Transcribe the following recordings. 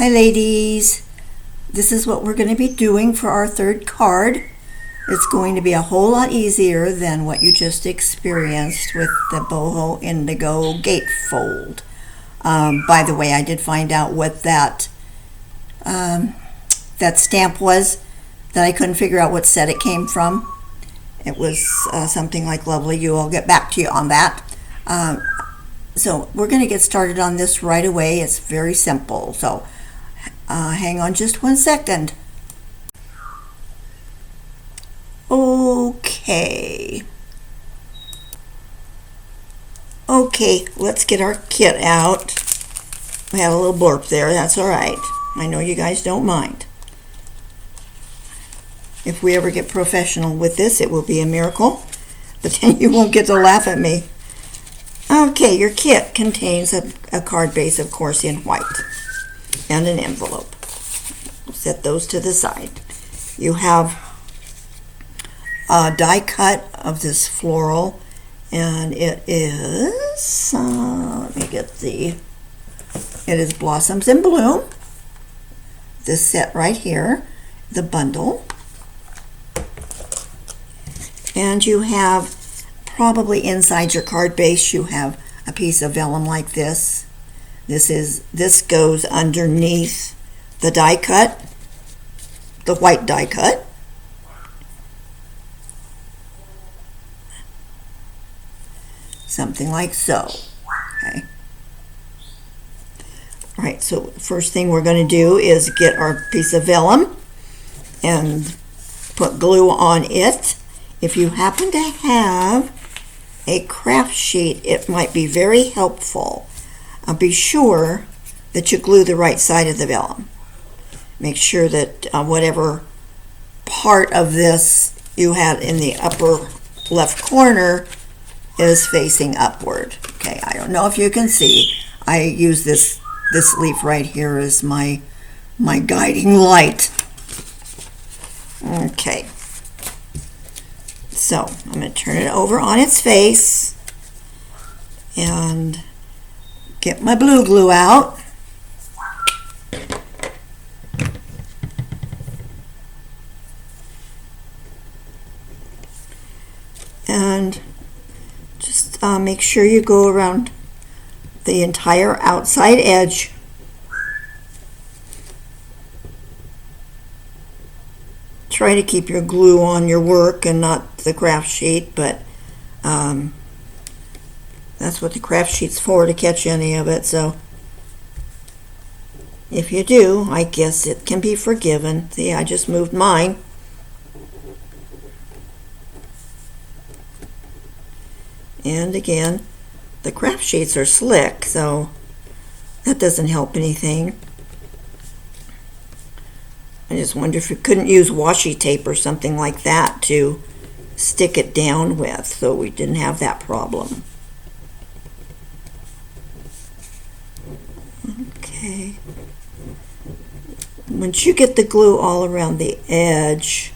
Hi ladies, this is what we're going to be doing for our third card. It's going to be a whole lot easier than what you just experienced with the boho indigo gatefold. By the way, I did find out what that stamp was that I couldn't figure out what set it came from. It was something like lovely. I'll get back to you on that. So we're going to get started on this right away. It's very simple. So hang on just 1 second. Okay, let's get our kit out. We had a little blurb there. That's all right. I know you guys don't mind. If we ever get professional with this, it will be a miracle, but then you won't get to laugh at me. Okay, your kit contains a card base, of course, in white, and an envelope. Set those to the side. You have a die cut of this floral, and it is, it is Blossoms in Bloom. This set right here, the bundle. And you have, probably inside your card base, you have a piece of vellum like this. This goes underneath the die cut, the white die cut. Something like so. Okay. All right, so first thing we're going to do is get our piece of vellum and put glue on it. If you happen to have a craft sheet, it might be very helpful. Be sure that you glue the right side of the vellum. Make sure that whatever part of this you had in the upper left corner is facing upward. Okay, I don't know if you can see. I use this leaf right here as my guiding light. Okay. So I'm going to turn it over on its face and get my blue glue out. And just make sure you go around the entire outside edge. Try to keep your glue on your work and not the craft sheet, but that's what the craft sheet's for, to catch any of it. So if you do, I guess it can be forgiven. See, I just moved mine. And again, the craft sheets are slick, so that doesn't help anything. I just wonder if you couldn't use washi tape or something like that to stick it down with, so we didn't have that problem. Okay. Once you get the glue all around the edge,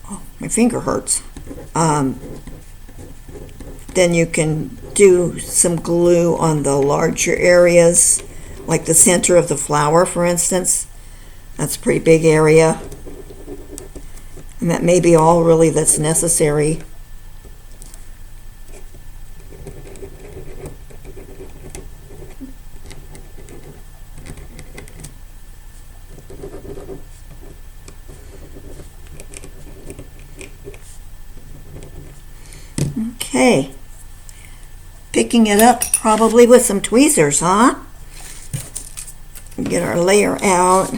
oh, my finger hurts. Then you can do some glue on the larger areas, like the center of the flower, for instance. That's a pretty big area, and that may be all really that's necessary. Okay, picking it up probably with some tweezers, huh? Get our layer out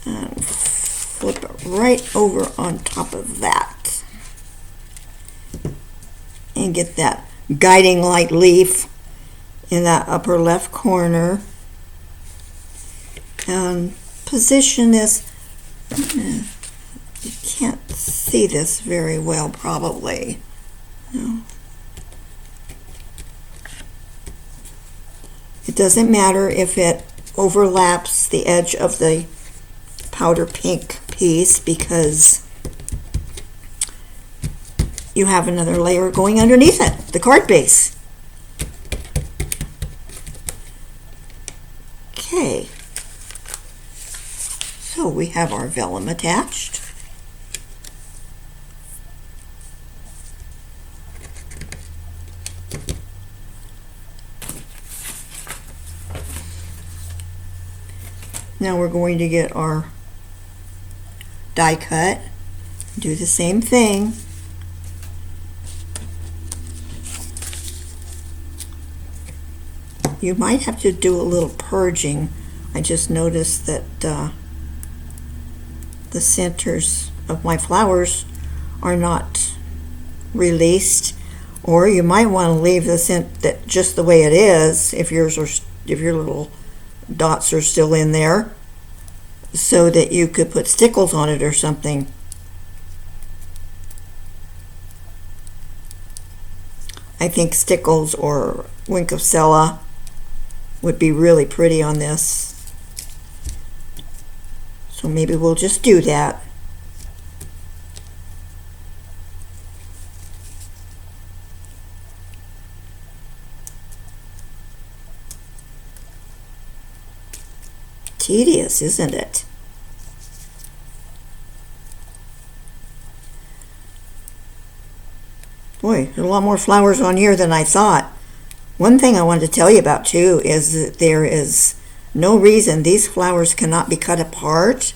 and flip it right over on top of that, and get that guiding light leaf in that upper left corner, and position this. You can't see this very well, probably. No. It doesn't matter if it overlaps the edge of the powder pink piece, because you have another layer going underneath it, the card base. Okay. So we have our vellum attached. Now we're going to get our die cut. Do the same thing. You might have to do a little purging. I just noticed that the centers of my flowers are not released, or you might want to leave the scent that just the way it is if yours are, if your little dots are still in there, so that you could put stickles on it or something. I think stickles or Winkofcella would be really pretty on this. So maybe we'll just do that. Tedious, isn't it? Boy, there's a lot more flowers on here than I thought. One thing I wanted to tell you about too is that there is no reason these flowers cannot be cut apart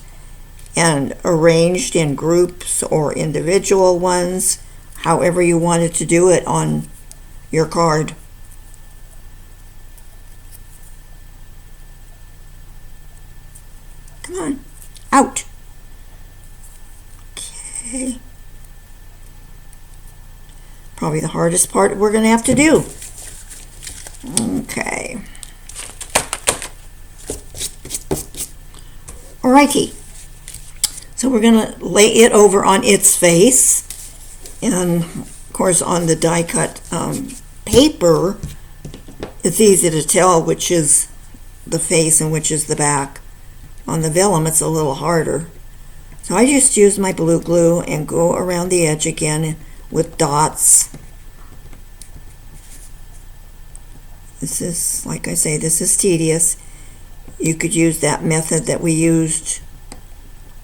and arranged in groups or individual ones, however you wanted to do it on your card. Come on, out. Okay. Probably the hardest part we're going to have to do. Okay. Alrighty. So we're going to lay it over on its face. And of course on the die cut paper, it's easy to tell which is the face and which is the back. On the vellum it's a little harder. So I just use my blue glue and go around the edge again with dots. This is, like I say, this is tedious. You could use that method that we used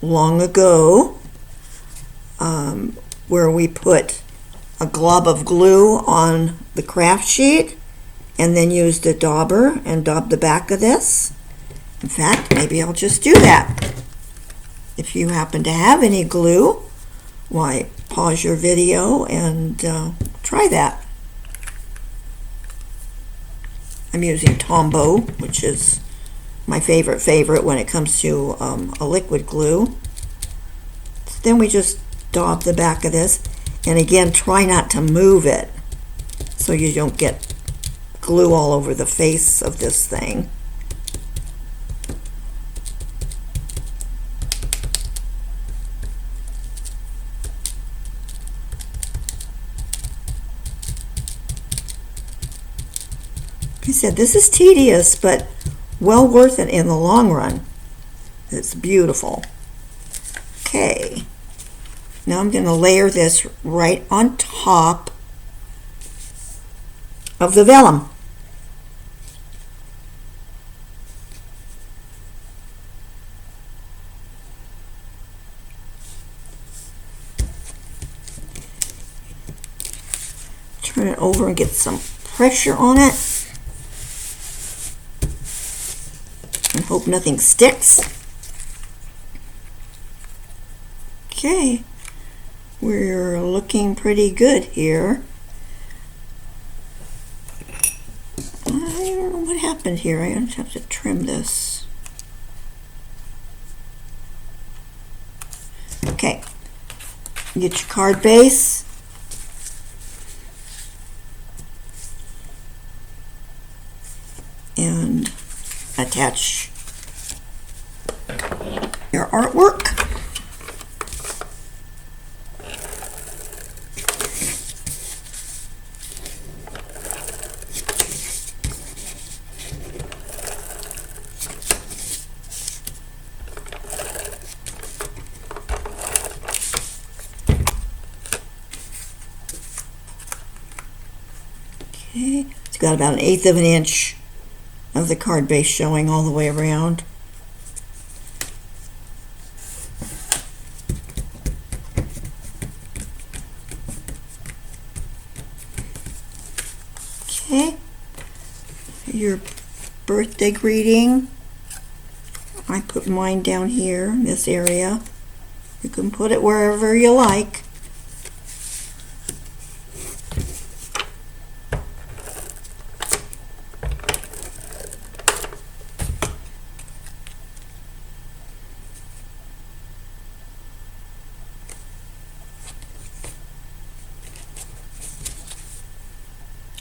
long ago, where we put a glob of glue on the craft sheet and then used a dauber and daubed the back of this. In fact, maybe I'll just do that. If you happen to have any glue, why, pause your video and try that. I'm using Tombow, which is my favorite when it comes to a liquid glue. So then we just daub the back of this, and again, try not to move it so you don't get glue all over the face of this thing. Like I said, this is tedious, but well worth it in the long run. It's beautiful. Okay, now I'm going to layer this right on top of the vellum. Turn it over and get some pressure on it. And hope nothing sticks. Okay, we're looking pretty good here. I don't know what happened here. I just have to trim this. Okay, get your card base. And attach your artwork. Okay, it's got about 1/8 of an inch of the card base showing all the way around. Okay, your birthday greeting. I put mine down here in this area. You can put it wherever you like.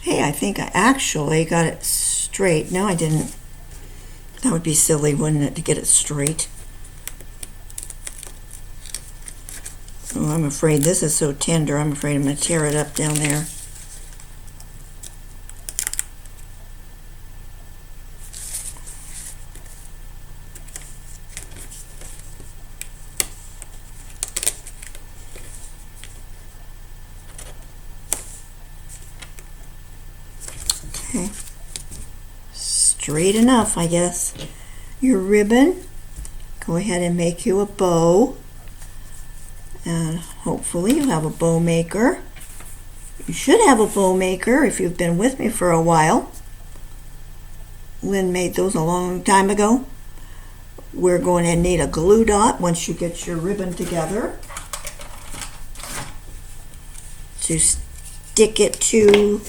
Hey, I think I actually got it straight. No, I didn't. That would be silly, wouldn't it, to get it straight? Oh, I'm afraid this is so tender. I'm afraid I'm going to tear it up down there. Okay. Straight enough, I guess. Your ribbon, go ahead and make you a bow. And hopefully you have a bow maker. You should have a bow maker if you've been with me for a while. Lynn made those a long time ago. We're going to need a glue dot once you get your ribbon together to stick it to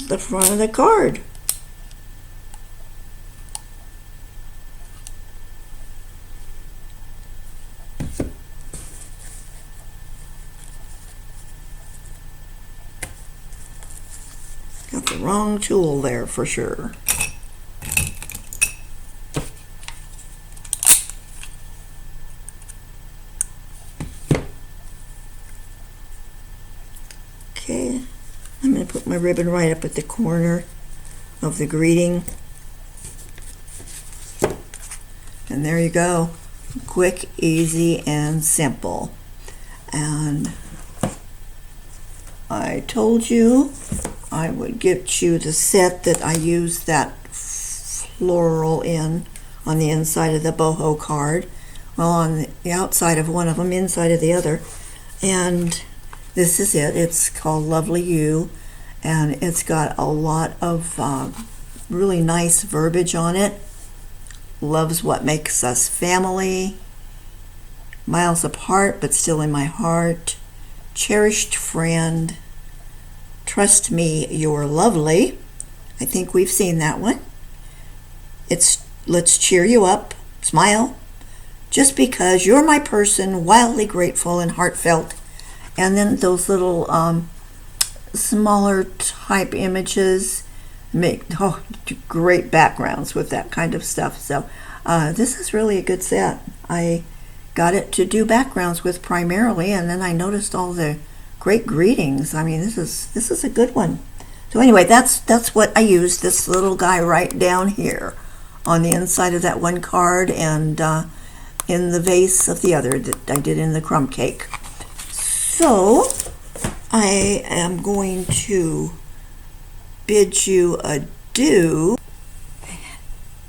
the front of the card. Got the wrong tool there for sure. Okay, I'm going to put my ribbon right up at the corner of the greeting. And there you go. Quick, easy, and simple. And I told you I would get you the set that I used that floral in on the inside of the boho card. Well, on the outside of one of them, inside of the other. And this is it. It's called Lovely You, and it's got a lot of really nice verbiage on it. Love's what makes us family. Miles apart, but still in my heart. Cherished friend. Trust me, you're lovely. I think we've seen that one. It's let's cheer you up. Smile. Just because you're my person, wildly grateful and heartfelt. And then those little smaller type images make great backgrounds with that kind of stuff. So this is really a good set. I got it to do backgrounds with primarily, and then I noticed all the great greetings. I mean, this is a good one. So anyway, that's what I used, this little guy right down here on the inside of that one card, and in the vase of the other that I did in the crumb cake. So I am going to bid you adieu,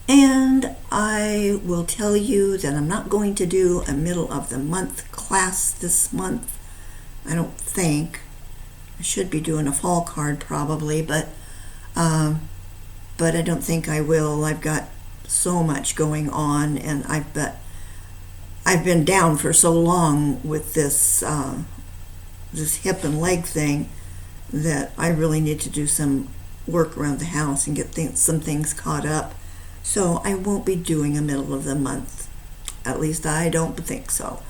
and I will tell you that I'm not going to do a middle of the month class this month. I don't think. I should be doing a fall card probably, but I don't think I will. I've got so much going on, and I've been down for so long with this this hip and leg thing that I really need to do some work around the house and get some things caught up. So I won't be doing a middle of the month. At least I don't think so.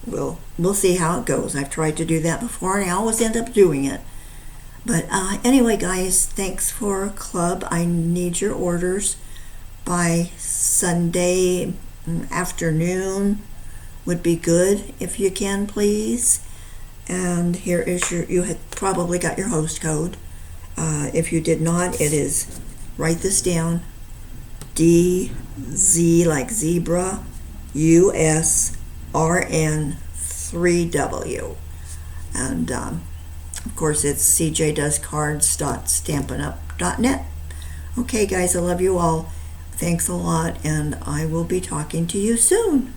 We'll see how it goes. I've tried to do that before, and I always end up doing it. But anyway, guys, thanks for club. I need your orders by Sunday afternoon. Would be good if you can, please. And here is you had probably got your host code. If you did not, it is, write this down, DZ like zebra, USRN3W. And of course it's cjdoescards.stampinup.net. Okay, guys, I love you all. Thanks a lot, and I will be talking to you soon.